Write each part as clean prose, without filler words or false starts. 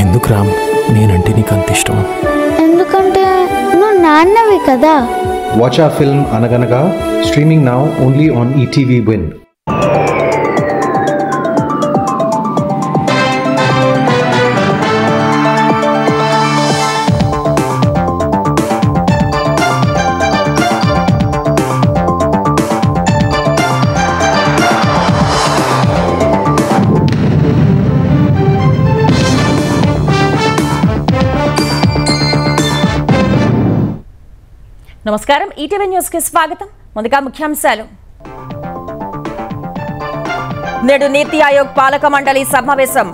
ఎందుకు రామ్ నేనంటే నీకు అంత ఇష్టం? ఎందుకంటే నువ్వు నాన్నవి కదా. Watch our film Anaganaga, streaming now only on ETV Win. నమస్కారం, ఈటీవీ న్యూస్ కి స్వాగతం. ముందుగా ముఖ్యాంశాలు. నేడు నీతి ఆయోగ్ పాలక మండలి సమావేశం.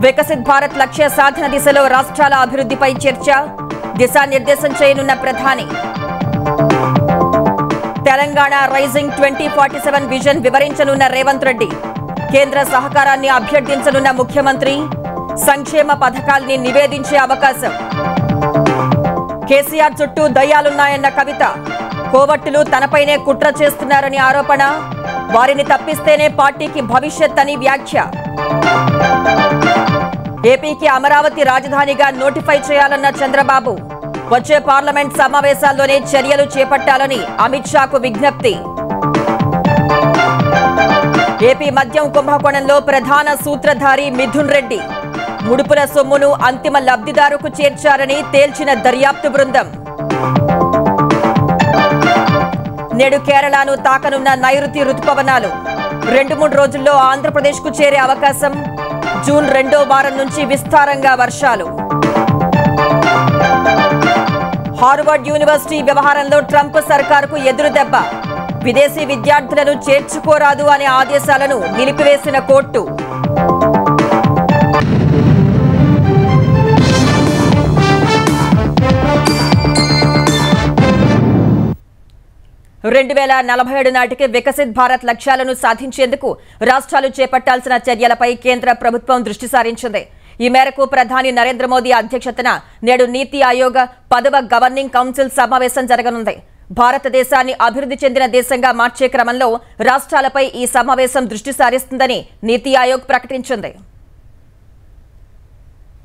వికసిత్ భారత్ లక్ష్య సాధన దిశలో రాష్ట్రాల అభివృద్ధిపై చర్చ. దిశానిర్దేశం చేయనున్న ప్రధాని. తెలంగాణ రైజింగ్ 2047 విజన్ వివరించనున్న రేవంత్ రెడ్డి. కేంద్ర సహకారాన్ని అభ్యర్థించనున్న ముఖ్యమంత్రి. సంక్షేమ పథకాల్ని నివేదించే అవకాశం. కేసీఆర్ చుట్టూ దయ్యాలున్నాయన్న కవిత. కోవట్టులు తనపైనే కుట్ర చేస్తున్నారని ఆరోపణ. వారిని తప్పిస్తేనే పార్టీకి భవిష్యత్ అని వ్యాఖ్య. ఏపీకి అమరావతి రాజధానిగా నోటిఫై చేయాలన్న చంద్రబాబు. వచ్చే పార్లమెంట్ సమావేశాల్లోనే చర్యలు చేపట్టాలని అమిత్ షాకు విజ్ఞప్తి. ఏపీ మద్యం కుంభకోణంలో ప్రధాన సూత్రధారి మిథున్ రెడ్డి. ముడుపుల సొమ్మును అంతిమ లబ్ధిదారుకు చేర్చారని తేల్చిన దర్యాప్తు బృందం. నేడు కేరళను తాకనున్న నైరుతి రుతుపవనాలు. 2-3 రోజుల్లో ఆంధ్రప్రదేశ్కు చేరే అవకాశం. జూన్ 2వ వారం నుంచి విస్తారంగా వర్షాలు. హార్వర్డ్ యూనివర్సిటీ వ్యవహారంలో ట్రంప్ సర్కారుకు ఎదురుదెబ్బ. విదేశీ విద్యార్థులను చేర్చుకోరాదు అనే ఆదేశాలను నిలిపివేసిన కోర్టు. 2047 నాటికి వికసిత్ భారత్ లక్ష్యాలను సాధించేందుకు రాష్ట్రాలు చేపట్టాల్సిన చర్యలపై కేంద్ర ప్రభుత్వం దృష్టి సారించింది. ఈ మేరకు ప్రధాని నరేంద్ర మోదీ అధ్యక్షతన నేడు నీతి ఆయోగ్ 10వ గవర్నింగ్ కౌన్సిల్ సమావేశం జరగనుంది. భారతదేశాన్ని అభివృద్ధి చెందిన దేశంగా మార్చే క్రమంలో రాష్ట్రాలపై ఈ సమావేశం దృష్టి సారిస్తుందని నీతి ఆయోగ్ ప్రకటించింది.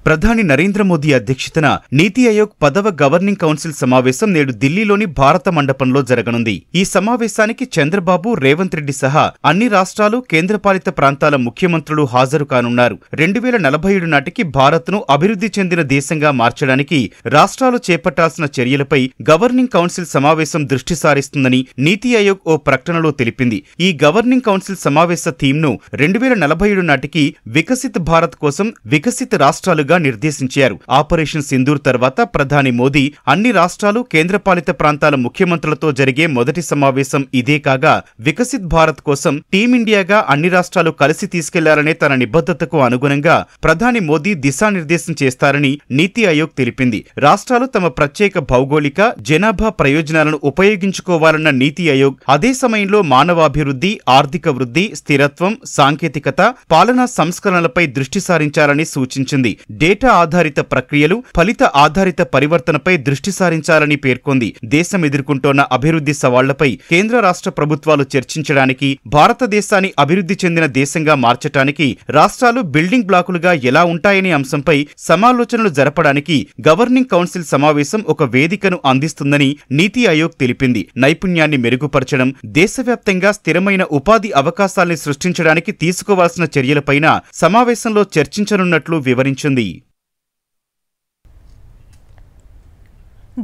ప్రధాని నరేంద్ర మోదీ అధ్యక్షతన నీతి ఆయోగ్ 10వ గవర్నింగ్ కౌన్సిల్ సమావేశం నేడు ఢిల్లీలోని భారత మండపంలో జరగనుంది. ఈ సమావేశానికి చంద్రబాబు, రేవంత్ రెడ్డి సహా అన్ని రాష్ట్రాలు, కేంద్రపాలిత ప్రాంతాల ముఖ్యమంత్రులు హాజరు కానున్నారు. 2047 నాటికి భారత్ను అభివృద్ధి చెందిన దేశంగా మార్చడానికి రాష్ట్రాలు చేపట్టాల్సిన చర్యలపై గవర్నింగ్ కౌన్సిల్ సమావేశం దృష్టి సారిస్తుందని నీతి ఆయోగ్ ఓ ప్రకటనలో తెలిపింది. ఈ గవర్నింగ్ కౌన్సిల్ సమావేశ థీమ్ను 2047 నాటికి వికసిత్ భారత్ కోసం వికసిత్ రాష్ట్రాలుగా నిర్దేశించారు. ఆపరేషన్ సింధూర్ తర్వాత ప్రధాని మోదీ అన్ని రాష్ట్రాలు, కేంద్రపాలిత ప్రాంతాల ముఖ్యమంత్రులతో జరిగే మొదటి సమావేశం ఇదే కాగా వికసిత్ భారత్ కోసం టీమిండియాగా అన్ని రాష్ట్రాలు కలిసి తీసుకెళ్లాలనే తన నిబద్ధతకు అనుగుణంగా ప్రధాని మోదీ దిశానిర్దేశం చేస్తారని నీతి ఆయోగ్ తెలిపింది. రాష్ట్రాలు తమ ప్రత్యేక భౌగోళిక, జనాభా ప్రయోజనాలను ఉపయోగించుకోవాలన్న నీతి ఆయోగ్ అదే సమయంలో మానవాభివృద్ధి, ఆర్థిక వృద్ధి, స్థిరత్వం, సాంకేతికత, పాలనా సంస్కరణలపై దృష్టి సారించాలని సూచించింది. డేటా ఆధారిత ప్రక్రియలు, ఫలిత ఆధారిత పరివర్తనపై దృష్టి సారించాలని పేర్కొంది. దేశం ఎదుర్కొంటోన్న అభివృద్ధి సవాళ్లపై కేంద్ర రాష్ట్ర ప్రభుత్వాలు చర్చించడానికి, భారతదేశాన్ని అభివృద్ధి చెందిన దేశంగా మార్చడానికి రాష్ట్రాలు బిల్డింగ్ బ్లాకులుగా ఎలా ఉంటాయనే అంశంపై సమాలోచనలు జరపడానికి గవర్నింగ్ కౌన్సిల్ సమావేశం ఒక వేదికను అందిస్తుందని నీతి ఆయోగ్ తెలిపింది. నైపుణ్యాన్ని మెరుగుపరచడం, దేశవ్యాప్తంగా స్థిరమైన ఉపాధి అవకాశాల్ని సృష్టించడానికి తీసుకోవాల్సిన చర్యలపైన సమావేశంలో చర్చించనున్నట్లు వివరించింది.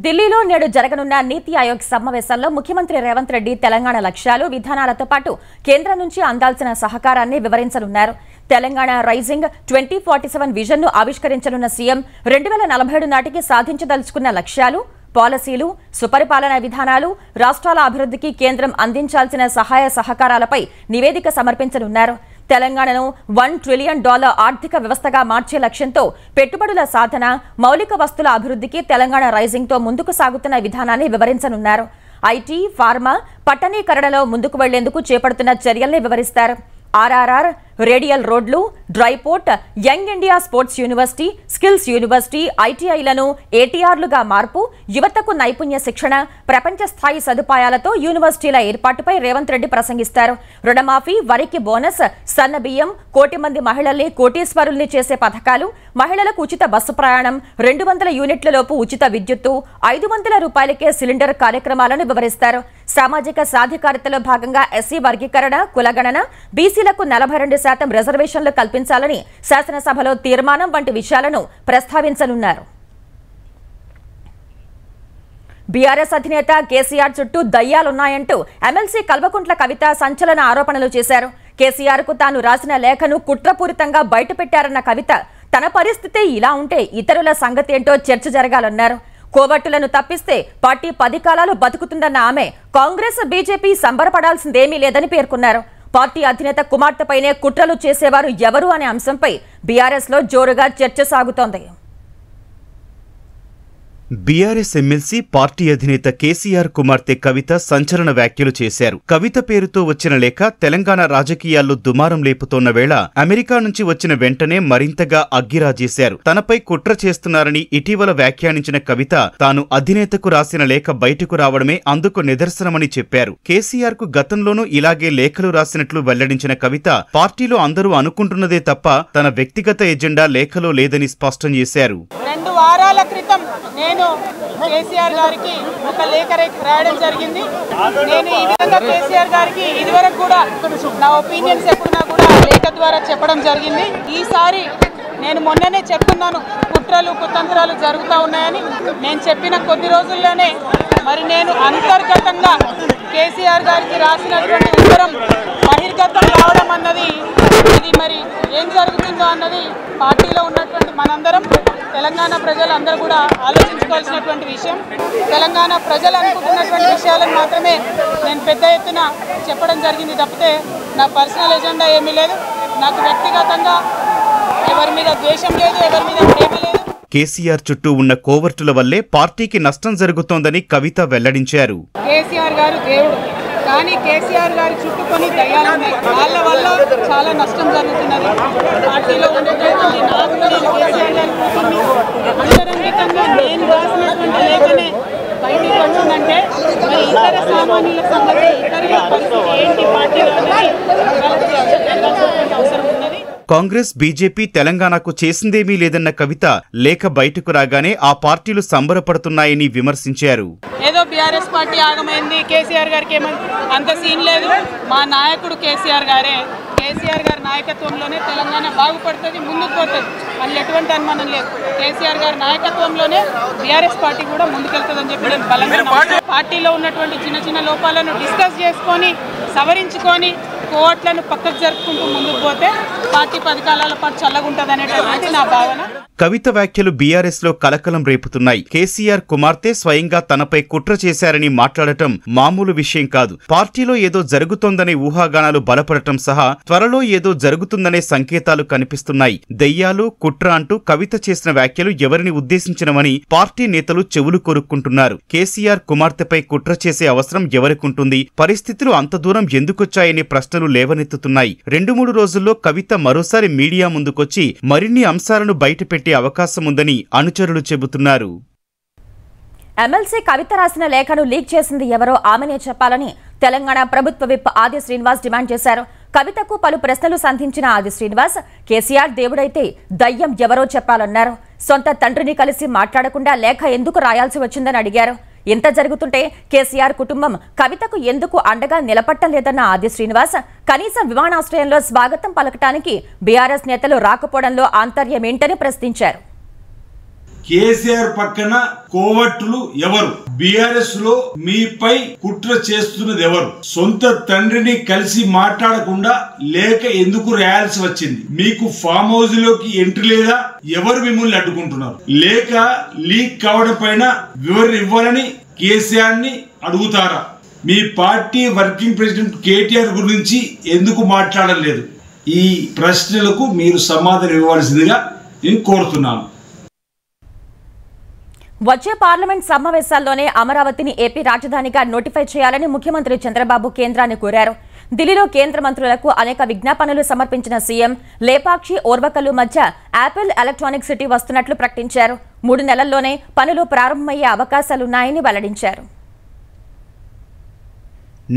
ఢిల్లీలో నేడు జరగనున్న నీతి ఆయోగ్ సమావేశాల్లో ముఖ్యమంత్రి రేవంత్ రెడ్డి తెలంగాణ లక్ష్యాలు, విధానాలతో పాటు కేంద్రం నుంచి అందాల్సిన సహకారాన్ని వివరించనున్నారు. తెలంగాణ రైజింగ్ 2047 విజన్ను ఆవిష్కరించనున్న సీఎం 2047 నాటికి సాధించదలుచుకున్న లక్ష్యాలు, పాలసీలు, సుపరిపాలన విధానాలు, రాష్ట్రాల అభివృద్ధికి కేంద్రం అందించాల్సిన సహాయ సహకారాలపై నివేదిక సమర్పించనున్నారు. తెలంగాణను $1 ట్రిలియన్ ఆర్థిక వ్యవస్థగా మార్చే లక్ష్యంతో పెట్టుబడుల సాధన, మౌలిక వస్తుల అభివృద్ధికి తెలంగాణ రైజింగ్తో ముందుకు సాగుతున్న విధానాన్ని వివరించనున్నారు. ఐటీ, ఫార్మా, పట్టణీకరణలో ముందుకు వెళ్లేందుకు చేపడుతున్న చర్యల్ని వివరిస్తారు. ఆర్ఆర్ఆర్, రేడియల్ రోడ్లు, dry port, young India sports university, skills university, ఐటీఐలను ఏటీఆర్లుగా మార్పు, యువతకు నైపుణ్య శిక్షణ, ప్రపంచ స్థాయి సదుపాయాలతో యూనివర్సిటీల ఏర్పాటుపై రేవంత్ రెడ్డి ప్రసంగిస్తారు. రుణమాఫీ, వరికి బోనస్, సన్న బియ్యం, కోటి మంది మహిళల్ని కోటీశ్వరుల్ని చేసే పథకాలు, మహిళలకు ఉచిత బస్సు ప్రయాణం, 200 యూనిట్ల లోపు ఉచిత విద్యుత్తు, 500 రూపాయలకే సిలిండర్ కార్యక్రమాలను వివరిస్తారు. సామాజిక సాధికారతలో భాగంగా ఎస్సీ వర్గీకరణ, కులగణన, బీసీలకు 42% రిజర్వేషన్లు కల్పించాలని శాసనసభలో తీర్మానం వంటి విషయాలను ప్రస్తావించనున్నారు. బీఆర్ఎస్ అధినేత కేసీఆర్ చుట్టూ దయ్యాలున్నాయంటూ ఎమ్మెల్సీ కల్వకుంట్ల కవిత సంచలన ఆరోపణలు చేశారు. కేసీఆర్ కు తాను రాసిన లేఖను కుట్రపూరితంగా బయటపెట్టారన్న కవిత తన పరిస్థితి ఇలా ఉంటే ఇతరుల సంగతేంటో చర్చ జరగాలన్నారు. కోవట్టులను తప్పిస్తే పార్టీ 10 కాలాలు బతుకుతుందన్న ఆమె కాంగ్రెస్, బీజేపీ సంబరపడాల్సిందేమీ లేదని పేర్కొన్నారు. పార్టీ అధినేత కుమార్తెపైనే కుట్రలు చేసేవారు ఎవరు అనే అంశంపై బీఆర్ఎస్ లో జోరుగా చర్చ సాగుతోంది. బీఆర్ఎస్ ఎమ్మెల్సీ పార్టీ అధినేత కేసీఆర్ కుమార్తె కవిత సంచలన వ్యాఖ్యలు చేశారు. కవిత పేరుతో వచ్చిన లేఖ తెలంగాణ రాజకీయాల్లో దుమారం లేపుతోన్న వేళ అమెరికా నుంచి వచ్చిన వెంటనే మరింతగా అగ్గిరాజేశారు. తనపై కుట్ర చేస్తున్నారని ఇటీవల వ్యాఖ్యానించిన కవిత తాను అధినేతకు రాసిన లేఖ బయటకు రావడమే అందుకు నిదర్శనమని చెప్పారు. కేసీఆర్ కు గతంలోనూ ఇలాగే లేఖలు రాసినట్లు వెల్లడించిన కవిత పార్టీలో అందరూ అనుకుంటున్నదే తప్ప తన వ్యక్తిగత ఎజెండా లేఖలో లేదని స్పష్టం చేశారు. 2 వారాల క్రితం నేను కేసీఆర్ గారికి ఒక లేఖ రాయడం జరిగింది. నేను ఈ విధంగా కేసీఆర్ గారికి ఇదివరకు కూడా నా ఒపీనియన్స్ ఎప్పుడున్నా కూడా లేఖ ద్వారా చెప్పడం జరిగింది. ఈసారి నేను మొన్ననే చెప్తున్నాను, కుట్రలు కుతంత్రాలు జరుగుతూ ఉన్నాయని. నేను చెప్పిన కొద్ది రోజుల్లోనే మరి నేను అంతర్గతంగా కేసీఆర్ గారికి రాసినటువంటి ఉత్తరం బహిర్గతం కావడం అన్నది, ఇది మరి ఏం జరుగుతుందో అన్నది పార్టీలో ఉన్నటువంటి మనందరం, తెలంగాణ ప్రజలందరూ కూడా ఆలోచించుకోవాల్సినటువంటి విషయం. తెలంగాణ ప్రజలు అనుకుంటున్నటువంటి విషయాలను మాత్రమే నేను పెద్ద ఎత్తున చెప్పడం జరిగింది తప్పితే నా పర్సనల్ ఎజెండా ఏమీ లేదు. నాకు వ్యక్తిగతంగా ఎవరి మీద ద్వేషం లేదు, ఎవరి మీద ప్రేమ లేదు. కేసీఆర్ చుట్టూ ఉన్న కోవర్టుల వల్లే పార్టీకి నష్టం జరుగుతోందని కవిత వెల్లడించారు. కేసీఆర్ గారు దేవుడు, కానీ కేసీఆర్ గారి చుట్టూ కొన్ని దయ్యాలు ఉన్నాయి. వాళ్ళ వల్ల చాలా నష్టం జరుగుతున్నది. పార్టీలో ఉండేటటువంటి నాకు నేను కేసీఆర్ గారి కూతుర్ని అంతరంగికంగా నేను రాసినటువంటి లేఖనే బయటికి వచ్చిందంటే మరి ఇతర సామాన్యుల సంగతి, ఇతరుల పరిస్థితి ఏంటి పార్టీలో అనేది జరగాల్సినటువంటి అవసరం ఉన్నది. కాంగ్రెస్, బీజేపీ తెలంగాణకు చేసిందేమీ లేదన్న కవిత లేఖ బయటకు రాగానే ఆ పార్టీలు సంబరపడుతున్నాయని విమర్శించారు. ఏదో బీఆర్ఎస్ పార్టీ ఆగమైంది, కేసీఆర్ గారికి ఏమైంది, అంత సీన్ లేదు. మా నాయకుడు కేసీఆర్ గారే. కేసీఆర్ గారి నాయకత్వంలోనే తెలంగాణ బాగుపడుతుంది, ముందుకు పోతుంది. అందులో ఎటువంటి అనుమానం లేదు. కేసీఆర్ గారి నాయకత్వంలోనే బీఆర్ఎస్ పార్టీ కూడా ముందుకెళ్తుందని చెప్పి నేను బలంగా పార్టీలో ఉన్నటువంటి చిన్న చిన్న లోపాలను డిస్కస్ చేసుకొని సవరించుకొని కోట్లను పక్కకు జరుపుకుంటూ ముందుకు పోతే పార్టీ 10 కాలాల పాటు చల్లగుంటది అనేటువంటి నా భావన. కవిత వ్యాఖ్యలు బీఆర్ఎస్ లో కలకలం రేపుతున్నాయి. కేసీఆర్ కుమార్తె స్వయంగా తనపై కుట్ర చేశారని మాట్లాడటం మామూలు విషయం కాదు. పార్టీలో ఏదో జరుగుతోందనే ఊహాగానాలు బలపడటం సహా త్వరలో ఏదో జరుగుతుందనే సంకేతాలు కనిపిస్తున్నాయి. దెయ్యాలు, కుట్ర అంటూ కవిత చేసిన వ్యాఖ్యలు ఎవరిని ఉద్దేశించినవని పార్టీ నేతలు చెవులు కొరుక్కుంటున్నారు. కేసీఆర్ కుమార్తెపై కుట్ర చేసే అవసరం ఎవరికుంటుంది? పరిస్థితులు అంత దూరం ఎందుకొచ్చాయనే ప్రశ్నలు లేవనెత్తుతున్నాయి. 2-3 రోజుల్లో కవిత మరోసారి మీడియా ముందుకొచ్చి మరిన్ని అంశాలను బయటపెట్టే అవకాశం ఉందని అనుచరులు చెబుతున్నారు. ఎమ్మెల్సీ కవిత రాసిన లేఖను లీక్ చేసింది ఎవరో ఆమెనే చెప్పాలని తెలంగాణ ప్రభుత్వ విప్ ఆది శ్రీనివాస్ డిమాండ్ చేశారు. కవితకు పలు ప్రశ్నలు సంధించిన ఆది శ్రీనివాస్ కేసీఆర్ దేవుడైతే దయ్యం ఎవరో చెప్పాలన్నారు. సొంత తండ్రిని కలిసి మాట్లాడకుండా లేఖ ఎందుకు రాయాల్సి వచ్చిందని అడిగారు. ఇంత జరుగుతుంటే కేసీఆర్ కుటుంబం కవితకు ఎందుకు అండగా నిలబట్టలేదన్న ఆది శ్రీనివాస్ కనీసం విమానాశ్రయంలో స్వాగతం పలకటానికి బీఆర్ఎస్ నేతలు రాకపోవడంలో ఆంతర్యమేంటని ప్రశ్నించారు. కేసీఆర్ పక్కన కోవట్టులు ఎవరు? బీఆర్ఎస్ లో మీపై కుట్ర చేస్తున్నది ఎవరు? సొంత తండ్రిని కలిసి మాట్లాడకుండా లేఖ ఎందుకు రాయాల్సి వచ్చింది? మీకు ఫామ్ హౌస్ లోకి ఎంట్రీ లేదా? ఎవరు మిమ్మల్ని అడ్డుకుంటున్నారు? లేఖ లీక్ కావడం పైన వివరణ ఇవ్వాలని కేసీఆర్ ని అడుగుతారా? మీ పార్టీ వర్కింగ్ ప్రెసిడెంట్ కేటీఆర్ గురించి ఎందుకు మాట్లాడలేదు? ఈ ప్రశ్నలకు మీరు సమాధానం ఇవ్వాల్సిందిగా నేను కోరుతున్నాను. వచ్చే పార్లమెంట్ సమావేశాల్లోనే అమరావతిని ఏపీ రాజధానిగా నోటిఫై చేయాలని ముఖ్యమంత్రి చంద్రబాబు కేంద్రాన్ని కోరారు. ఢిల్లీలో కేంద్ర మంత్రులకు అనేక విజ్ఞాపనలు సమర్పించిన సీఎం లేపాక్షి ఓర్వకల్లు మధ్య యాపిల్ ఎలక్ట్రానిక్ సిటీ వస్తున్నట్లు ప్రకటించారు. 3 నెలల్లోనే పనులు ప్రారంభమయ్యే అవకాశాలున్నాయని వెల్లడించారు.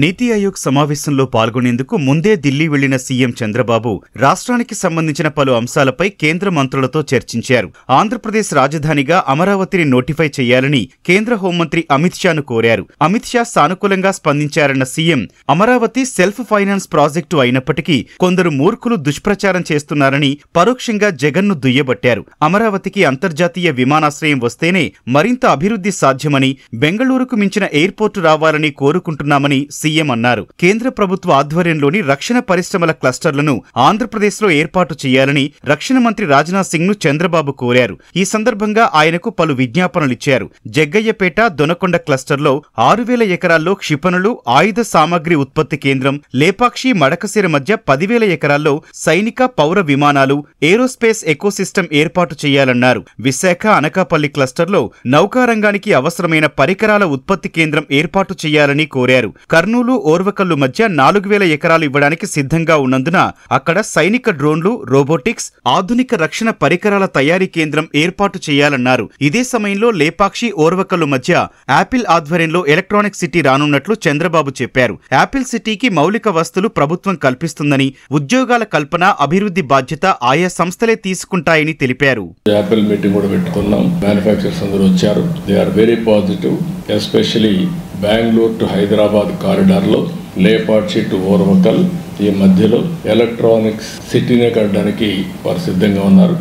నీతి ఆయోగ్ సమావేశంలో పాల్గొనేందుకు ముందే ఢిల్లీ వెళ్లిన సీఎం చంద్రబాబు రాష్ట్రానికి సంబంధించిన పలు అంశాలపై కేంద్ర మంత్రులతో చర్చించారు. ఆంధ్రప్రదేశ్ రాజధానిగా అమరావతిని నోటిఫై చేయాలని కేంద్ర హోంమంత్రి అమిత్ షాను కోరారు. అమిత్ షా సానుకూలంగా స్పందించారన్న CM Amaravati self finance project అయినప్పటికీ కొందరు మూర్ఖులు దుష్ప్రచారం చేస్తున్నారని పరోక్షంగా జగన్ను దుయ్యబట్టారు. అమరావతికి అంతర్జాతీయ విమానాశ్రయం వస్తేనే మరింత అభివృద్ధి సాధ్యమని, బెంగళూరుకు మించిన ఎయిర్పోర్టు రావాలని కోరుకుంటున్నామని సీఎం అన్నారు. కేంద్ర ప్రభుత్వ ఆధ్వర్యంలోని రక్షణ పరిశ్రమల క్లస్టర్లను ఆంధ్రప్రదేశ్లో ఏర్పాటు చేయాలని రక్షణ మంత్రి రాజ్నాథ్ సింగ్ ను చంద్రబాబు కోరారు. ఈ సందర్భంగా ఆయనకు పలు విజ్ఞాపనలిచ్చారు. జగ్గయ్యపేట, దొనకొండ క్లస్టర్లో 6,000 ఎకరాల్లో క్షిపణులు, ఆయుధ సామగ్రి ఉత్పత్తి కేంద్రం, లేపాక్షి, మడకశిర మధ్య 10,000 ఎకరాల్లో సైనిక, పౌర విమానాలు, ఏరోస్పేస్ ఎకోసిస్టమ్ ఏర్పాటు చేయాలన్నారు. విశాఖ, అనకాపల్లి క్లస్టర్లో నౌకారంగానికి అవసరమైన పరికరాల ఉత్పత్తి కేంద్రం ఏర్పాటు చేయాలని కోరారు. కర్నూలు, ఓర్వకల్లు మధ్య 4,000 ఎకరాలు ఇవ్వడానికి సిద్ధంగా ఉన్నందున అక్కడ సైనిక డ్రోన్లు, రోబోటిక్స్, ఆధునిక రక్షణ పరికరాల తయారీ కేంద్రం ఏర్పాటు చేయాలన్నారు. ఇదే సమయంలో లేపాక్షి, ఓర్వకల్లు మధ్య యాపిల్ ఆధ్వర్యంలో ఎలక్ట్రానిక్ సిటీ రానున్నట్లు చంద్రబాబు చెప్పారు. యాపిల్ సిటీకి మౌలిక వసతులు ప్రభుత్వం కల్పిస్తుందని, ఉద్యోగాల కల్పన, అభివృద్ధి బాధ్యత ఆయా సంస్థలే తీసుకుంటాయని తెలిపారు. యాపిల్ మీటింగ్ కూడా పెట్టుకున్నాం. మ్యానుఫ్యాక్చరర్స్ అందరూ వచ్చారు. They are very positive. Especially Bengaluru to Hyderabad కారిడార్లో లేపాక్షి టు ఓర్వకల్ ఈ మధ్యలో ఎలక్ట్రానిక్స్ సిటీనే కట్టడానికి వారు సిద్ధంగా ఉన్నారు.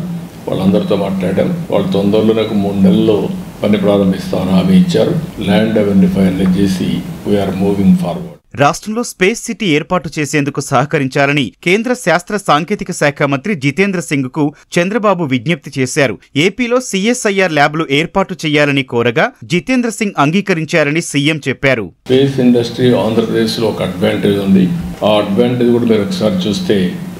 వాళ్ళందరితో మాట్లాడాం. వాళ్ళు తొందరలో 3 నెలల్లో పని ప్రారంభిస్తామని హామీ ఇచ్చారు. ల్యాండ్ అవన్నీ ఫైనలైజ్ చేసి వీఆర్ మూవింగ్ ఫార్వర్డ్. రాష్ట్రంలో స్పేస్ సిటీ ఏర్పాటు చేసేందుకు సహకరించాలని కేంద్ర శాస్త్ర సాంకేతిక శాఖ మంత్రి జితేంద్ర సింగ్ కు చంద్రబాబు విజ్ఞప్తి చేశారు. ఏపీలో సిఎస్ఐఆర్ ల్యాబ్లు ఏర్పాటు చేయాలని కోరగా జితేంద్ర సింగ్ అంగీకరించారని సీఎం చెప్పారు. స్పేస్ ఇండస్ట్రీ ఆంధ్రప్రదేశ్ లో ఒక అడ్వాంటేజ్ ఉంది. ఆ అడ్వాంటేజ్ కూడా మీరు ఒకసారి చూస్తే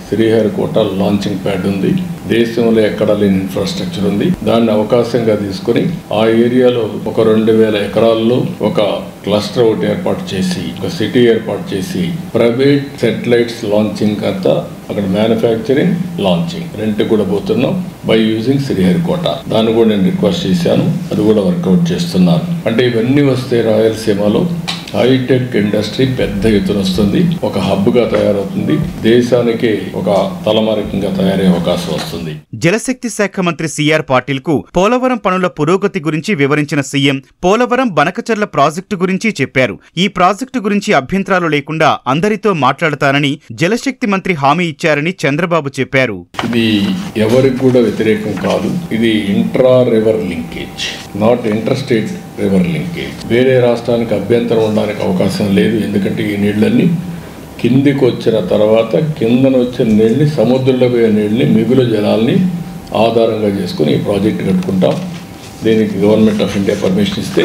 శ్రీహరికోట లాంచింగ్ ప్యాడ్ ఉంది. దేశంలో ఎక్కడా లేని ఇన్ఫ్రాస్ట్రక్చర్ ఉంది. దాన్ని అవకాశంగా తీసుకుని ఆ ఏరియాలో ఒక 2,000 ఎకరాల్లో ఒక క్లస్టర్ ఒకటి ఏర్పాటు చేసి, ఒక సిటీ ఏర్పాటు చేసి, ప్రైవేట్ సెటిలైట్స్ లాంచింగ్ అంతా అక్కడ మ్యానుఫ్యాక్చరింగ్, లాంచింగ్ రెంట్ కూడా పోతున్నాం బై యూజింగ్ శ్రీహరికోట. దాన్ని కూడా నేను రిక్వెస్ట్ చేశాను. అది కూడా వర్కౌట్ చేస్తున్నాను. అంటే ఇవన్నీ వస్తే రాయలసీమలో హైటెక్ ఇండస్ట్రీ పెద్ద ఎత్తున వస్తుంది. ఒక హబ్ గా తయారవుతుంది. దేశానికి ఒక తలమానికంగా తయారయ్యే అవకాశం వస్తుంది. జలశక్తి శాఖ మంత్రి సిఆర్ పాటిల్ కు పోలవరం పనుల పురోగతి గురించి వివరించిన సీఎం పోలవరం బనకచర్ల ప్రాజెక్టు గురించి చెప్పారు. ఈ ప్రాజెక్టు గురించి అభ్యంతరాలు లేకుండా అందరితో మాట్లాడతానని జలశక్తి మంత్రి హామీ ఇచ్చారని చంద్రబాబు చెప్పారు. ఇది ఎవరికి కూడా వ్యతిరేకం కాదు. ఇది intra river linkage, not inter state river linkage. వేరే రాష్ట్రానికి అభ్యంతరం ఉండడానికి అవకాశం లేదు. ఎందుకంటే ఈ నీళ్లన్నీ కిందికి వచ్చిన తర్వాత కిందన వచ్చిన నీళ్ళని, సముద్రంలో పోయే నీళ్ళని, మిగులు జలాల్ని ఆధారంగా చేసుకుని ఈ ప్రాజెక్టు కట్టుకుంటాం. దీనికి గవర్నమెంట్ ఆఫ్ ఇండియా పర్మిషన్ ఇస్తే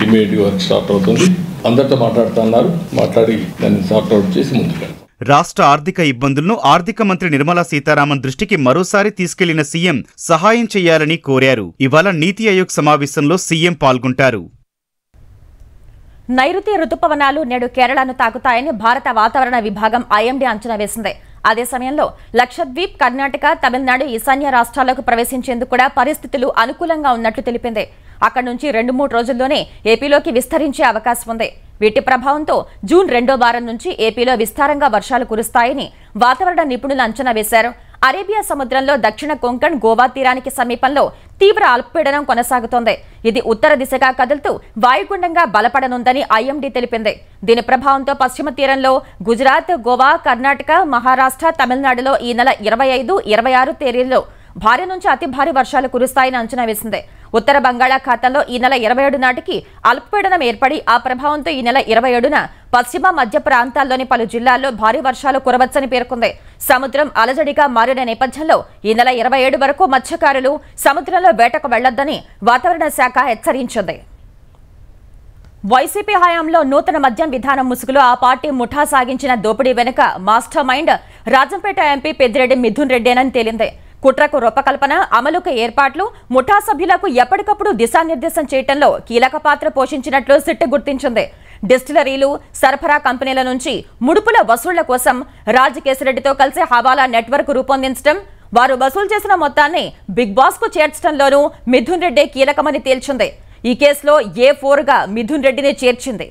ఇమీడియట్గా వర్క్ స్టార్ట్ అవుతుంది. అందరితో మాట్లాడుతున్నారు. మాట్లాడి దాన్ని సార్ట్అవుట్ చేసి ముందుకెళ్తాం. రాష్ట్ర ఆర్థిక ఇబ్బందులను ఆర్థిక మంత్రి నిర్మలా సీతారామన్ దృష్టికి మరోసారి తీసుకెళ్లిన సీఎం సహాయం చేయాలని కోరారు. ఇవాళ నీతి ఆయోగ్ సమావేశంలో సీఎం పాల్గొంటారు. నైరుతి రుతుపవనాలు నేడు కేరళను తాకుతాయని భారత వాతావరణ విభాగం ఐఎండీ అంచనా వేసింది. అదే సమయంలో లక్షద్వీప్, కర్ణాటక, తమిళనాడు ఈశాన్య రాష్ట్రాలకు ప్రవేశించేందుకు కూడా పరిస్థితులు అనుకూలంగా ఉన్నట్లు తెలిపింది. అక్కడి నుంచి 2-3 రోజుల్లోనే ఏపీలోకి విస్తరించే అవకాశం ఉంది. వీటి ప్రభావంతో జూన్ 2వ వారం నుంచి ఏపీలో విస్తారంగా వర్షాలు కురుస్తాయని వాతావరణ నిపుణులు అంచనా వేశారు. అరేబియా సముద్రంలో దక్షిణ కొంకణ్, గోవా తీరానికి సమీపంలో తీవ్ర అల్పపీడనం కొనసాగుతోంది. ఇది ఉత్తర దిశగా కదులుతూ వాయుగుండంగా బలపడనుందని ఐఎండీ తెలిపింది. దీని ప్రభావంతో పశ్చిమ తీరంలో గుజరాత్, గోవా, కర్ణాటక, మహారాష్ట్ర, తమిళనాడులో ఈ నెల 25, 26 తేదీల్లో భారీ నుంచి అతి భారీ వర్షాలు కురుస్తాయని అంచనా వేసింది. ఉత్తర బంగాళాఖాతంలో ఈ నెల 27 నాటికి అల్పపీడనం ఏర్పడి ఆ ప్రభావంతో ఈ నెల 27న పశ్చిమ మధ్య ప్రాంతాల్లోని పలు జిల్లాల్లో భారీ వర్షాలు కురవచ్చని పేర్కొంది. సముద్రం అలజడిగా మారిన నేపథ్యంలో ఈ నెల 27 వరకు మత్స్యకారులు సముద్రంలో వేటకు వెళ్లొద్దని వాతావరణ శాఖ హెచ్చరించింది. వైసీపీ హయాంలో నూతన మద్యం విధానం ముసుగులో ఆ పార్టీ ముఠా సాగించిన దోపిడీ వెనుక master mind Rajampet MP Peddireddy Mithun రెడ్డేనని తేలింది. కుట్రకు రూపకల్పన, అమలుకు ఏర్పాట్లు, ముఠా సభ్యులకు ఎప్పటికప్పుడు దిశానిర్దేశం చేయడంలో కీలక పాత్ర పోషించినట్లు సిట్ గుర్తించింది. డిస్టిలరీలు, సరఫరా కంపెనీల నుంచి ముడుపుల వసూళ్ల కోసం రాజ్ కేసిరెడ్డితో కలిసి హవాలా నెట్వర్క్ రూపొందించడం, వారు వసూలు చేసిన మొత్తాన్ని బిగ్ బాస్ కు చేర్చడంలోనూ మిథున్ రెడ్డి కీలకమని తేల్చింది. ఈ కేసులో A4గా మిథున్ రెడ్డిని చేర్చింది.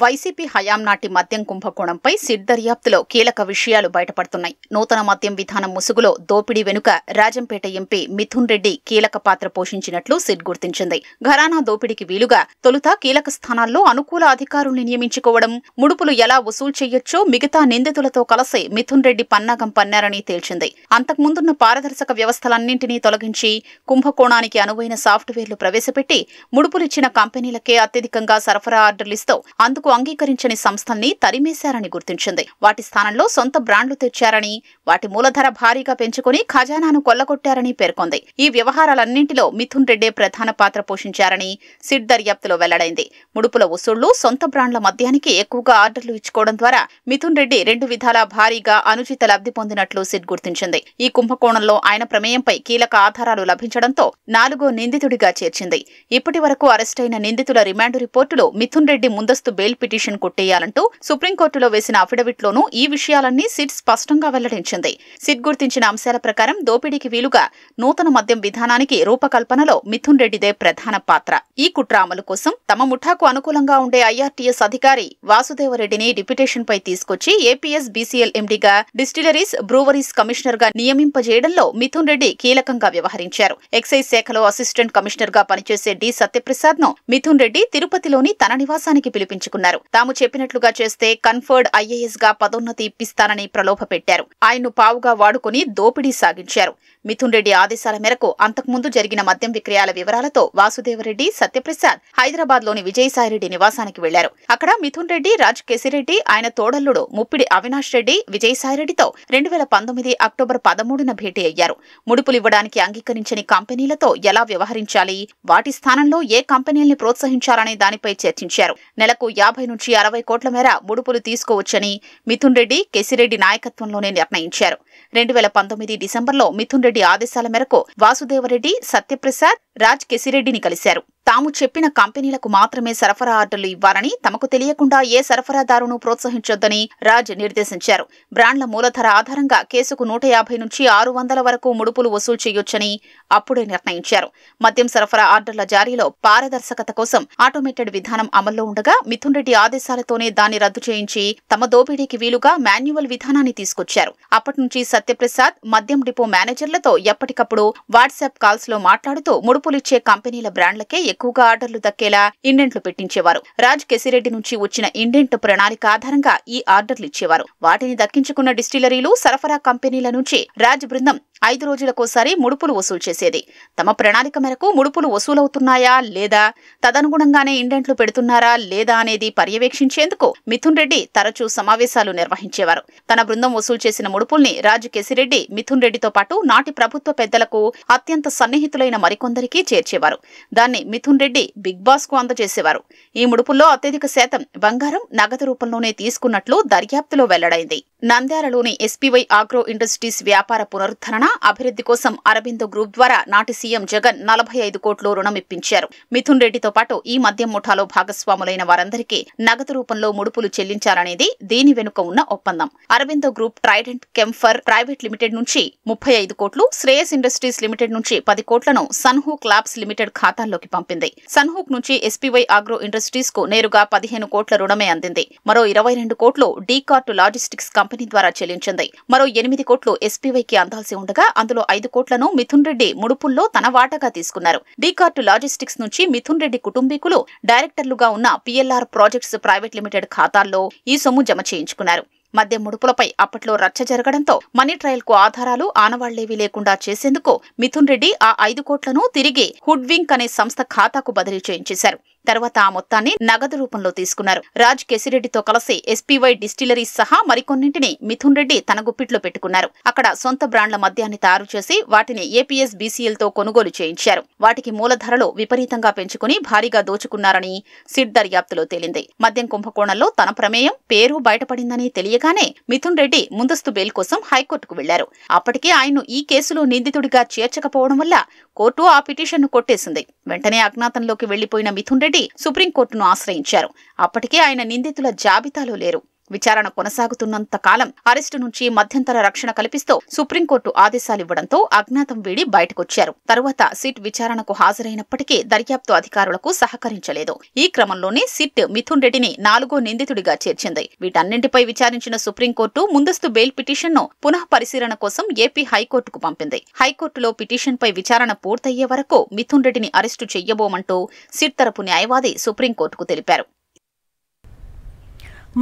వైసీపీ హయాం నాటి మద్యం కుంభకోణంపై సిట్ దర్యాప్తులో కీలక విషయాలు బయటపడుతున్నాయి. నూతన మద్యం విధానం ముసుగులో దోపిడీ వెనుక రాజంపేట ఎంపీ మిథున్ రెడ్డి కీలక పాత్ర పోషించినట్లు సిట్ గుర్తించింది. ఘరానా దోపిడీకి వీలుగా తొలుత కీలక స్థానాల్లో అనుకూల అధికారుల్ని నియమించుకోవడం, ముడుపులు ఎలా వసూలు చేయొచ్చో మిగతా నిందితులతో కలిసి మిథున్ రెడ్డి పన్నాగం పన్నారని తేల్చింది. అంతకుముందున్న పారదర్శక వ్యవస్థలన్నింటినీ తొలగించి కుంభకోణానికి అనువైన సాఫ్ట్వేర్లు ప్రవేశపెట్టి ముడుపులిచ్చిన కంపెనీలకే అత్యధికంగా సరఫరా ఆర్డర్లిస్తూ అందుకు అంగీకరించని సంస్థల్ని తరిమేశారని గుర్తించింది. వాటి స్థానంలో సొంత బ్రాండ్లు తెచ్చారని, వాటి మూలధర భారీగా పెంచుకుని ఖజానాను కొల్లగొట్టారని పేర్కొంది. ఈ వ్యవహారాలన్నింటిలో మిథున్ రెడ్డే ప్రధాన పాత్ర పోషించారని సిట్ దర్యాప్తులో వెల్లడైంది. ముడుపుల వసూళ్లు, సొంత బ్రాండ్ల మద్యానికి ఎక్కువగా ఆర్డర్లు ఇచ్చుకోవడం ద్వారా మిథున్ రెడ్డి 2 విధాలా భారీగా అనుచిత లబ్ధి పొందినట్లు సిట్ గుర్తించింది. ఈ కుంభకోణంలో ఆయన ప్రమేయంపై కీలక ఆధారాలు లభించడంతో 4వ నిందితుడిగా చేర్చింది. ఇప్పటి వరకు అరెస్టైన నిందితుల రిమాండ్ రిపోర్టులో మిథున్ రెడ్డి ముందస్తు బెయిల్ పిటిషన్ కొట్టేయాలంటూ సుప్రీంకోర్టులో వేసిన అఫిడవిట్లోనూ ఈ విషయాలన్నీ సిట్ స్పష్టంగా వెల్లడించింది. సిట్ గుర్తించిన అంశాల ప్రకారం దోపిడీకి వీలుగా నూతన మద్యం విధానానికి రూపకల్పనలో మిథున్ రెడ్డిదే ప్రధాన పాత్ర. ఈ కుట్ర అమలు కోసం తమ ముఠాకు అనుకూలంగా ఉండే IRTS అధికారి వాసుదేవరెడ్డిని డిప్యుటేషన్ పై తీసుకొచ్చి APS BCL MDగా, డిస్టిలరీస్ బ్రూవరీస్ కమిషనర్ గా నియమింపజేయడంలో మిథున్ రెడ్డి కీలకంగా వ్యవహరించారు. ఎక్సైజ్ శాఖలో అసిస్టెంట్ కమిషనర్ గా పనిచేసే డి సత్యప్రసాద్ ను మిథున్ రెడ్డి తిరుపతిలోని తన నివాసానికి పిలిపించుకున్నారు. తాము చెప్పినట్లుగా చేస్తే కన్ఫర్డ్ IAS గా పదోన్నతి ఇప్పిస్తానని ప్రలోభ పెట్టారు. ఆయన్ను పావుగా వాడుకుని దోపిడీ సాగించారు. మిథున్ రెడ్డి ఆదేశాల మేరకు అంతకుముందు జరిగిన మద్యం విక్రయాల వివరాలతో వాసుదేవరెడ్డి, సత్యప్రసాద్ హైదరాబాద్ లోని విజయసాయిరెడ్డి నివాసానికి వెళ్లారు. అక్కడ మిథున్ రెడ్డి, రాజ్ కేసిరెడ్డి, ఆయన తోడల్లుడు ముప్పిడి అవినాష్ రెడ్డి విజయసాయిరెడ్డితో 2019 అక్టోబర్ 13న భేటీ అయ్యారు. ముడుపులివ్వడానికి అంగీకరించని కంపెనీలతో ఎలా వ్యవహరించాలి, వాటి స్థానంలో ఏ కంపెనీల్ని ప్రోత్సహించాలనే దానిపై చర్చించారు. నెలకు 50 నుంచి 60 కోట్ల మేర ముడుపులు తీసుకోవచ్చని మిథున్ రెడ్డి, కేసిరెడ్డి నాయకత్వంలోనే నిర్ణయించారు. 2019 డిసెంబర్లో మిథున్ రెడ్డి ఆదేశాల మేరకు వాసుదేవరెడ్డి, సత్యప్రసాద్, రాజ్ కేసిరెడ్డిని కలిశారు. తాము చెప్పిన కంపెనీలకు మాత్రమే సరఫరా ఆర్డర్లు ఇవ్వాలని, తమకు తెలియకుండా ఏ సరఫరాదారును ప్రోత్సహించొద్దని రాజ్ నిర్దేశించారు. బ్రాండ్ల మూలధర ఆధారంగా కేసుకు 150 నుంచి 600 వరకు ముడుపులు వసూలు చేయొచ్చని అప్పుడే నిర్ణయించారు. మద్యం సరఫరా ఆర్డర్ల జారీలో పారదర్శకత కోసం ఆటోమేటెడ్ విధానం అమల్లో ఉండగా మిథున్ రెడ్డి ఆదేశాలతోనే దాన్ని రద్దు చేయించి తమ దోపిడీకి వీలుగా మాన్యువల్ విధానాన్ని తీసుకొచ్చారు. అప్పటి నుంచి సత్యప్రసాద్ మద్యం డిపో మేనేజర్లతో ఎప్పటికప్పుడు వాట్సాప్ కాల్స్ లో మాట్లాడుతూ ముడుపులిచ్చే కంపెనీల బ్రాండ్లకే ఎక్కువగా ఆర్డర్లు దక్కేలా ఇండెంట్లు పెట్టించేవారు. రాజ్ కేసిరెడ్డి నుంచి వచ్చిన ఇండెంట్ ప్రణాళిక ఆధారంగా ఈ ఆర్డర్లు ఇచ్చేవారు. వాటిని దక్కించుకున్న డిస్టిలరీలు, సరఫరా కంపెనీల నుంచి రాజ్ బృందం 5 రోజులకోసారి ముడుపులు వసూలు చేసేది. తమ ప్రణాళిక మేరకు ముడుపులు వసూలవుతున్నాయా లేదా, తదనుగుణంగానే ఇండెంట్లు పెడుతున్నారా లేదా అనేది పర్యవేక్షించేందుకు మిథున్ రెడ్డి తరచూ సమావేశాలు నిర్వహించేవారు. తన బృందం వసూలు చేసిన ముడుపుల్ని రాజ్ కేసిరెడ్డి, మిథున్ రెడ్డితో పాటు నాటి ప్రభుత్వ పెద్దలకు, అత్యంత సన్నిహితులైన మరికొందరికి చేర్చేవారు. దాన్ని మిథున్ రెడ్డి బిగ్ బాస్ కు అందజేసేవారు. ఈ ముడుపుల్లో అత్యధిక శాతం బంగారం, నగదు రూపంలోనే తీసుకున్నట్లు దర్యాప్తులో వెల్లడైంది. నంద్యాలలోని SPY ఆగ్రో ఇండస్ట్రీస్ వ్యాపార పునరుద్ధరణ, అభివృద్ధి కోసం అరబిందో గ్రూప్ ద్వారా నాటి సీఎం జగన్ 45 కోట్లు రుణం ఇప్పించారు. మిథున్ రెడ్డితో పాటు ఈ మద్యం ముఠాలో భాగస్వాములైన వారందరికీ నగదు రూపంలో ముడుపులు చెల్లించారనేది దీని వెనుక ఉన్న ఒప్పందం. Aurobindo group Trident Chemphar private limited నుంచి 35 కోట్లు, శ్రేయస్ ఇండస్ట్రీస్ లిమిటెడ్ నుంచి 10 కోట్లను సన్హూక్ ల్యాబ్స్ లిమిటెడ్ ఖాతాల్లోకి పంపింది. సన్హూక్ నుంచి SPY ఆగ్రో ఇండస్ట్రీస్ కు నేరుగా 15 కోట్ల రుణమే అందింది. మరో 22 కోట్లు డీకార్ట్ లాజిస్టిక్స్ కంపెనీ ద్వారా చెల్లించింది. మరో 8 కోట్లు SPYకి అందాల్సి ఉండగా అందులో 5 కోట్లను మిథున్ రెడ్డి ముడుపుల్లో తన వాటాగా తీసుకున్నారు. డీకార్ట్ లాజిస్టిక్స్ నుంచి మిథున్ రెడ్డి కుటుంబీకులు డైరెక్టర్లుగా ఉన్న PLR ప్రాజెక్ట్స్ ప్రైవేట్ లిమిటెడ్ ఖాతాల్లో ఈ సొమ్ము జమ చేయించుకున్నారు. మద్యం ముడుపులపై అప్పట్లో రచ్చ జరగడంతో మనీ ట్రయల్ కు ఆధారాలు, ఆనవాళ్లేవీ లేకుండా చేసేందుకు మిథున్ రెడ్డి ఆ 5 కోట్లను తిరిగి హుడ్వింక్ అనే సంస్థ ఖాతాకు బదిలీ చేయించేశారు. తర్వాత ఆ మొత్తాన్ని నగదు రూపంలో తీసుకున్నారు. రాజ్ కేసిరెడ్డితో కలిసి SPY డిస్టిలరీస్ సహా మరికొన్నింటిని మిథున్ రెడ్డి తన గుప్పిట్లో పెట్టుకున్నారు. అక్కడ సొంత బ్రాండ్ల మద్యాన్ని తయారు చేసి వాటిని APS BCL తో కొనుగోలు చేయించారు. వాటికి మూలధరలు విపరీతంగా పెంచుకుని భారీగా దోచుకున్నారని సిట్ దర్యాప్తులో తేలింది. మద్యం కుంభకోణంలో తన ప్రమేయం, పేరు బయటపడిందని తెలియగానే మిథున్ రెడ్డి ముందస్తు బెయిల్ కోసం హైకోర్టుకు వెళ్లారు. అప్పటికే ఆయన్ను ఈ కేసులో నిందితుడిగా చేర్చకపోవడం వల్ల కోర్టు ఆ పిటిషన్ను కొట్టేసింది. వెంటనే అజ్ఞాతంలోకి వెళ్లిపోయిన మిథున్ రెడ్డి సుప్రీంకోర్టును ఆశ్రయించారు. అప్పటికే ఆయన నిందితుల జాబితాలో లేరు. విచారణ కొనసాగుతున్నంత కాలం అరెస్టు నుంచి మధ్యంతర రక్షణ కల్పిస్తూ సుప్రీంకోర్టు ఆదేశాలివ్వడంతో అజ్ఞాతం వీడి బయటకొచ్చారు. తరువాత సిట్ విచారణకు హాజరైనప్పటికీ దర్యాప్తు అధికారులకు సహకరించలేదు. ఈ క్రమంలోనే సిట్ మిథున్ రెడ్డిని 4వ నిందితుడిగా చేర్చింది. వీటన్నింటిపై విచారించిన సుప్రీంకోర్టు ముందస్తు బెయిల్ పిటిషన్ను పునః పరిశీలన కోసం ఏపీ హైకోర్టుకు పంపింది. హైకోర్టులో పిటిషన్పై విచారణ పూర్తయ్యే వరకు మిథున్ రెడ్డిని అరెస్టు చెయ్యబోమంటూ సిట్ తరపు న్యాయవాది సుప్రీంకోర్టుకు తెలిపారు.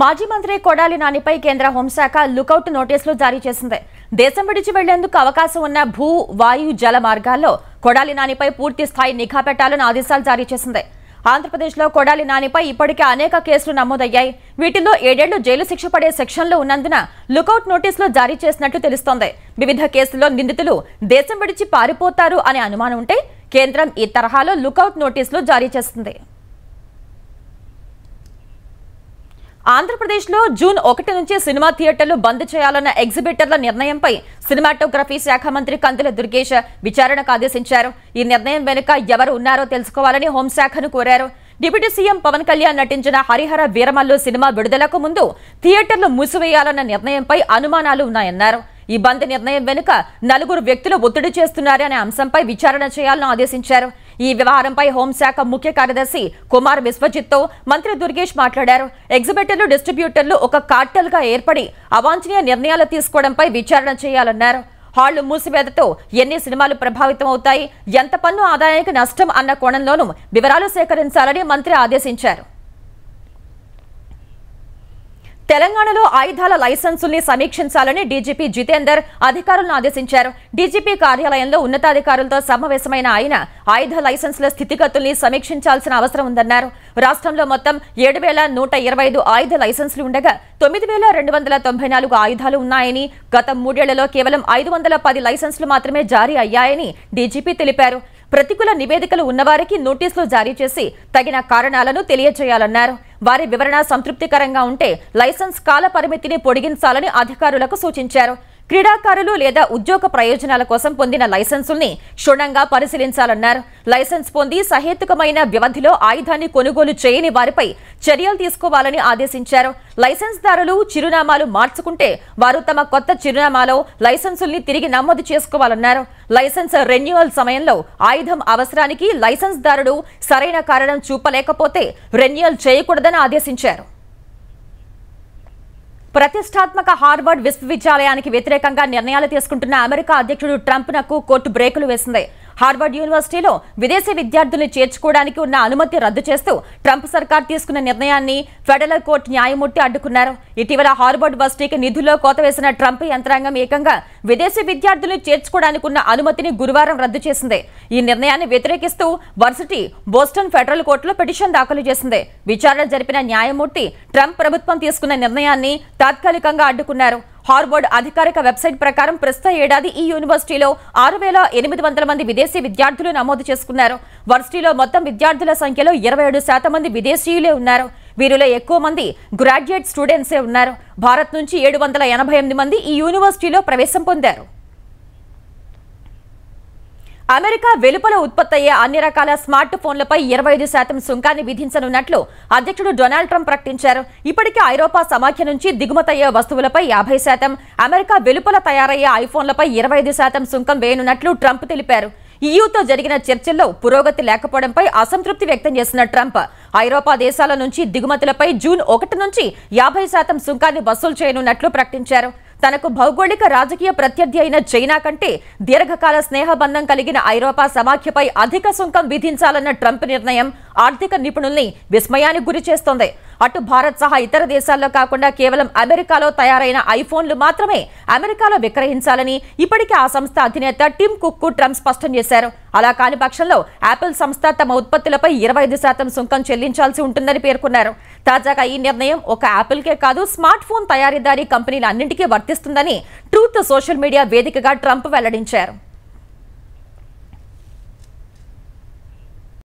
మాజీ మంత్రి కొడాలి నానిపై కేంద్ర హోంశాఖ లుకౌట్ నోటీసులు జారీ చేసింది. దేశం విడిచి వెళ్లేందుకు అవకాశం ఉన్న భూ, వాయు, జల మార్గాల్లో కొడాలి నానిపై పూర్తి స్థాయి నిఘా పెట్టాలని ఆదేశాలు జారీ చేసింది. ఆంధ్రప్రదేశ్లో కొడాలి నానిపై ఇప్పటికే అనేక కేసులు నమోదయ్యాయి. వీటిల్లో 7 ఏళ్లు జైలు శిక్ష పడే సెక్షన్లు ఉన్నందున లుకౌట్ నోటీసులు జారీ చేసినట్లు తెలుస్తోంది. వివిధ కేసుల్లో నిందితులు దేశం విడిచి పారిపోతారు అనే అనుమానం ఉంటే కేంద్రం ఈ తరహాలో లుకౌట్ నోటీసులు జారీ చేస్తుంది. ఆంధ్రప్రదేశ్లో జూన్ 1 నుంచి సినిమా థియేటర్లు బంద్ చేయాలన్న ఎగ్జిబిటర్ల నిర్ణయంపై సినిమాటోగ్రఫీ శాఖ మంత్రి కందుల దుర్గేష్ విచారణకు ఆదేశించారు. ఈ నిర్ణయం వెనుక ఎవరు ఉన్నారో తెలుసుకోవాలని హోంశాఖను కోరారు. డిప్యూటీ సీఎం పవన్ కళ్యాణ్ నటించిన హరిహర వీరమల్లు సినిమా విడుదలకు ముందు థియేటర్లు మూసివేయాలన్న నిర్ణయంపై అనుమానాలు ఉన్నాయన్నారు. ఈ బంద్ నిర్ణయం వెనుక 4 వ్యక్తులు ఒత్తిడి చేస్తున్నారనే అంశంపై విచారణ చేయాలని ఆదేశించారు. ఈ వ్యవహారంపై హోంశాఖ ముఖ్య కార్యదర్శి కుమార్ విశ్వజిత్తో మంత్రి దుర్గేష్ మాట్లాడారు. ఎగ్జిబిటర్లు, డిస్ట్రిబ్యూటర్లు ఒక కార్టెల్ గా ఏర్పడి అవాంఛనీయ నిర్ణయాలు తీసుకోవడంపై విచారణ చేయాలన్నారు. హాళ్లు మూసివేతతో ఎన్ని సినిమాలు ప్రభావితం అవుతాయి, ఎంత పన్ను ఆదాయానికి నష్టం అన్న కోణంలోనూ వివరాలు సేకరించాలని మంత్రి ఆదేశించారు. తెలంగాణలో ఆయుధాల లైసెన్సుల్ని సమీక్షించాలని డీజీపీ జితేందర్ అధికారులను ఆదేశించారు. డీజీపీ కార్యాలయంలో ఉన్నతాధికారులతో సమావేశమైన ఆయన ఆయుధ లైసెన్సుల స్థితిగతుల్ని సమీక్షించాల్సిన అవసరం ఉందన్నారు. రాష్ట్రంలో మొత్తం 7,125 ఆయుధ లైసెన్సులు ఉండగా 9,294 ఆయుధాలు ఉన్నాయని, గత 3 ఏళ్లలో కేవలం 510 లైసెన్సులు మాత్రమే జారీ అయ్యాయని డీజీపీ తెలిపారు. ప్రతికూల నివేదికలు ఉన్నవారికి నోటీసులు జారీ చేసి తగిన కారణాలను తెలియజేయాలన్నారు. వారి వివరణ సంతృప్తికరంగా ఉంటే లైసెన్స్ కాల పరిమితిని పొడిగించాలని అధికారులకు సూచించారు. క్రీడాకారులు లేదా ఉద్యోగ ప్రయోజనాల కోసం పొందిన లైసెన్సుల్ని క్షుణ్ణంగా పరిశీలించాలన్నారు. లైసెన్స్ పొంది సహేతుకమైన వ్యవధిలో ఆయుధాన్ని కొనుగోలు చేయని వారిపై చర్యలు తీసుకోవాలని ఆదేశించారు. లైసెన్స్దారులు చిరునామాలు మార్చుకుంటే వారు తమ కొత్త చిరునామాలో లైసెన్సుల్ని తిరిగి నమోదు చేసుకోవాలన్నారు. లైసెన్స్ రెన్యువల్ సమయంలో ఆయుధం అవసరానికి లైసెన్స్దారుడు సరైన కారణం చూపలేకపోతే రెన్యువల్ చేయకూడదని ఆదేశించారు. ప్రతిష్టాత్మక హార్వర్డ్ విశ్వవిద్యాలయానికి వ్యతిరేకంగా నిర్ణయాలు తీసుకుంటున్న అమెరికా అధ్యక్షుడు ట్రంప్నకు కోర్టు బ్రేకులు వేసింది. హార్వర్డ్ యూనివర్సిటీలో విదేశీ విద్యార్థుల్ని చేర్చుకోవడానికి ఉన్న అనుమతి రద్దు చేస్తూ ట్రంప్ సర్కార్ తీసుకున్న నిర్ణయాన్ని ఫెడరల్ కోర్టు న్యాయమూర్తి అడ్డుకున్నారు. ఇటీవల హార్వర్డ్ వర్సిటీకి నిధుల్లో కోత వేసిన ట్రంప్ యంత్రాంగం ఏకంగా విదేశీ విద్యార్థుల్ని చేర్చుకోవడానికి ఉన్న అనుమతిని గురువారం రద్దు చేసింది. ఈ నిర్ణయాన్ని వ్యతిరేకిస్తూ వర్సిటీ బోస్టన్ ఫెడరల్ కోర్టులో పిటిషన్ దాఖలు చేసింది. విచారణ జరిపిన న్యాయమూర్తి ట్రంప్ ప్రభుత్వం తీసుకున్న నిర్ణయాన్ని తాత్కాలికంగా అడ్డుకున్నారు. హార్వర్డ్ అధికారిక వెబ్సైట్ ప్రకారం ప్రస్తుత ఏడాది ఈ యూనివర్సిటీలో 6,800 మంది విదేశీ విద్యార్థులు నమోదు చేసుకున్నారు. వర్సిటీలో మొత్తం విద్యార్థుల సంఖ్యలో 27% మంది విదేశీయులే ఉన్నారు. వీరిలో ఎక్కువ మంది గ్రాడ్యుయేట్ స్టూడెంట్సే ఉన్నారు. భారత్ నుంచి 788 మంది ఈ యూనివర్సిటీలో ప్రవేశం పొందారు. అమెరికా వెలుపల ఉత్పత్తయ్యే అన్ని రకాల స్మార్ట్ ఫోన్లపై 25% సుంకాన్ని విధించనున్నట్లు అధ్యక్షుడు డొనాల్డ్ ట్రంప్ ప్రకటించారు. ఇప్పటికే ఐరోపా సమాఖ్య నుంచి దిగుమతయ్యే వస్తువులపై 50%, అమెరికా వెలుపల తయారయ్యే ఐఫోన్లపై 25% సుంకం వేయనున్నట్లు ట్రంప్ తెలిపారు. ఈయూతో జరిగిన చర్చల్లో పురోగతి లేకపోవడంపై అసంతృప్తి వ్యక్తం చేసిన ట్రంప్ ఐరోపా దేశాల నుంచి దిగుమతులపై జూన్ 1 నుంచి 50% సుంకాన్ని వసూలు చేయనున్నట్లు ప్రకటించారు. తనకు భౌగోళిక రాజకీయ ప్రత్యర్థి అయిన చైనా కంటే దీర్ఘకాల స్నేహబంధం కలిగిన ఐరోపా సమాఖ్యపై అధిక సుంకం విధించాలన్న ట్రంప్ నిర్ణయం ఆర్థిక నిపుణుల్ని విస్మయానికి గురి చేస్తోంది. అటు భారత్ సహా ఇతర దేశాల్లో కాకుండా కేవలం అమెరికాలో తయారైన ఐఫోన్లు మాత్రమే అమెరికాలో విక్రయించాలని ఇప్పటికే ఆ సంస్థ అధినేత టిమ్ కుక్ ట్రంప్ స్పష్టం చేశారు. అలా కాని పక్షంలో యాపిల్ సంస్థ తమ ఉత్పత్తులపై 25% సుంకం చెల్లించాల్సి ఉంటుందని పేర్కొన్నారు. తాజాగా ఈ నిర్ణయం ఒక యాపిల్కే కాదు, స్మార్ట్ ఫోన్ తయారీదారీ కంపెనీలన్నింటికీ వర్తిస్తుందని ట్రూత్ సోషల్ మీడియా వేదికగా ట్రంప్ వెల్లడించారు.